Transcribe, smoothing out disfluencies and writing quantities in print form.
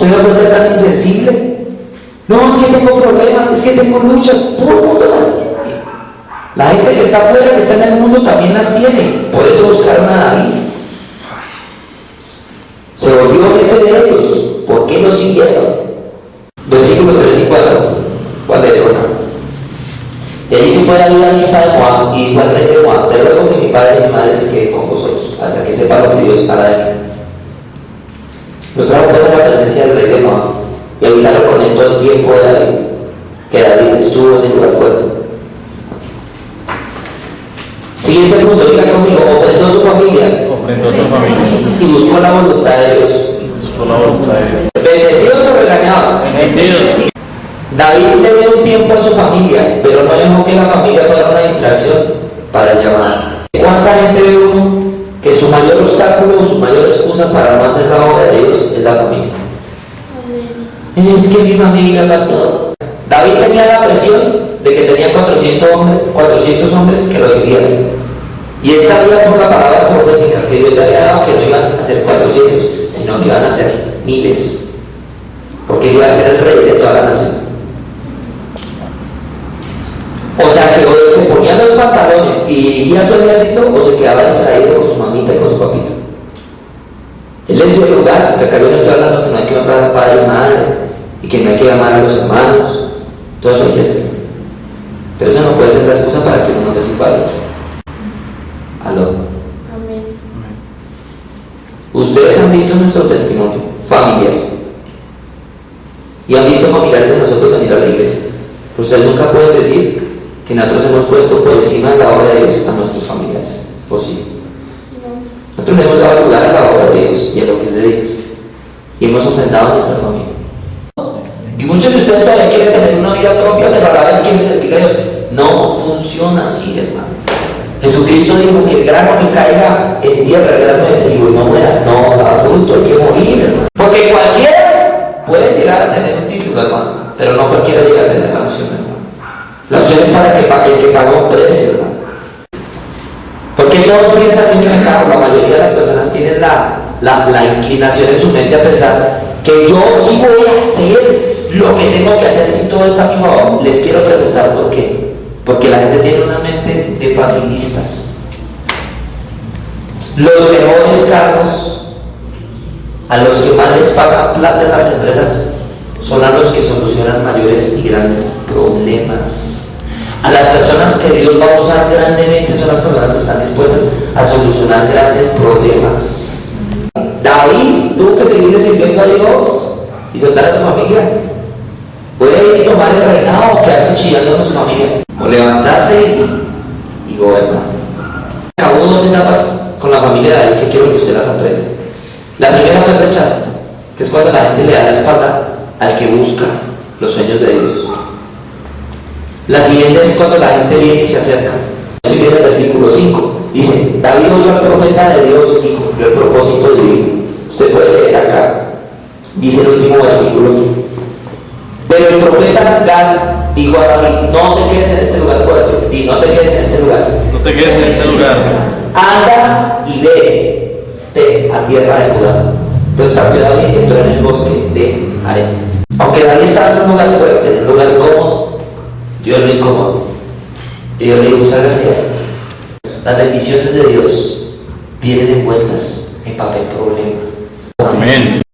Usted no puede ser tan insensible. No, es que tengo problemas, es que tengo luchas. Todo el mundo las tiene. La gente que está afuera, que está en el mundo, también las tiene. Por eso buscaron a David. Se volvió jefe de ellos. ¿Por qué lo siguieron? Versículos 3 y 4. ¿Cuál de ellos? Él hizo fue David amistad de Moab y dijo al rey de Moab: te ruego que mi padre y mi madre se queden con vosotros, hasta que sepa lo que Dios hará de mí. Nos trajo pues a la presencia del rey de Moab, y habitaron con él todo el tiempo de David, que David estuvo en el lugar fuerte. Siguiente punto, diga conmigo: ofrendó su familia. Ofrendó su familia. Y buscó la voluntad de Dios. Buscó la voluntad de Dios. Bendecidos o regañados. Bendecidos. David le dio un tiempo a su familia, pero no dejó que la familia fuera una distracción para el llamado. ¿Cuánta gente ve uno que su mayor obstáculo o su mayor excusa para no hacer la obra de Dios es la familia? Es que mi familia, pastor. David tenía la presión de que tenía 400 hombres que lo seguían. Y él sabía por la palabra profética que Dios le había dado que no iban a ser 400, sino que iban a ser miles. Porque él iba a ser el rey de toda la nación. O sea que o se ponía los pantalones y dirigía su ejército, o se quedaba distraído con su mamita y con su papita. Él les dio el lugar, porque acá yo no estoy hablando que no hay que honrar al padre y madre, y que no hay que amar a los hermanos. Todo eso hay que hacer. Pero eso no puede ser la excusa para que uno no desiguale. Aló. Amén. Ustedes han visto nuestro testimonio familiar. Y han visto familiares de nosotros venir a la iglesia. Ustedes nunca pueden decir que nosotros hemos puesto por encima de la obra de Dios a nuestros familiares. ¿O sí? Nosotros le hemos dado lugar a la obra de Dios y a lo que es de Dios. Y hemos ofrendado a nuestra familia. Y muchos de ustedes todavía quieren tener una vida propia, pero a la vez quieren servir a Dios. No funciona así, hermano. Jesucristo dijo que el grano que caiga en tierra, el grano de trigo, y no muera, no da fruto, hay que morir, hermano. Porque cualquiera puede llegar a tener un título, hermano, pero no cualquiera llega a tener la unción, hermano. La opción es para el que paga un precio, hermano. Porque todos piensan en acá, la mayoría de las personas tienen la inclinación en su mente a pensar que yo sí voy a hacer lo que tengo que hacer si todo está a mi favor. Les quiero preguntar por qué. Porque la gente tiene una mente de facilistas. Los mejores cargos, a los que más les pagan plata en las empresas, son a los que solucionan mayores y grandes problemas. A las personas que Dios va a usar grandemente son las personas que están dispuestas a solucionar grandes problemas. David tuvo que seguir sirviendo a Dios y soltar a su familia. Puede ir tomar el reinado o quedarse chillando con su familia, o levantarse y gobernar. Acabó 2 etapas con la familia de David que quiero que usted las aprenda. La primera fue el rechazo, que es cuando la gente le da la espalda al que busca los sueños de Dios. La siguiente es cuando la gente viene y se acerca. Estoy viendo el versículo 5. Dice: David oyó al profeta de Dios y cumplió el propósito divino. Usted puede leer acá. Dice el último versículo: pero el profeta Gad dijo a David: no te quedes en este lugar fuerte. Y no te quedes en este lugar. No te quedes en este lugar. Anda y vete a tierra de Judá. Entonces partió David y entró en el bosque de Harem. Aunque David estaba en un lugar fuerte, en un lugar cómodo, Dios lo incomodó. Y Dios le dijo: salgas allá. Las bendiciones de Dios vienen envueltas en papel problema. Amén.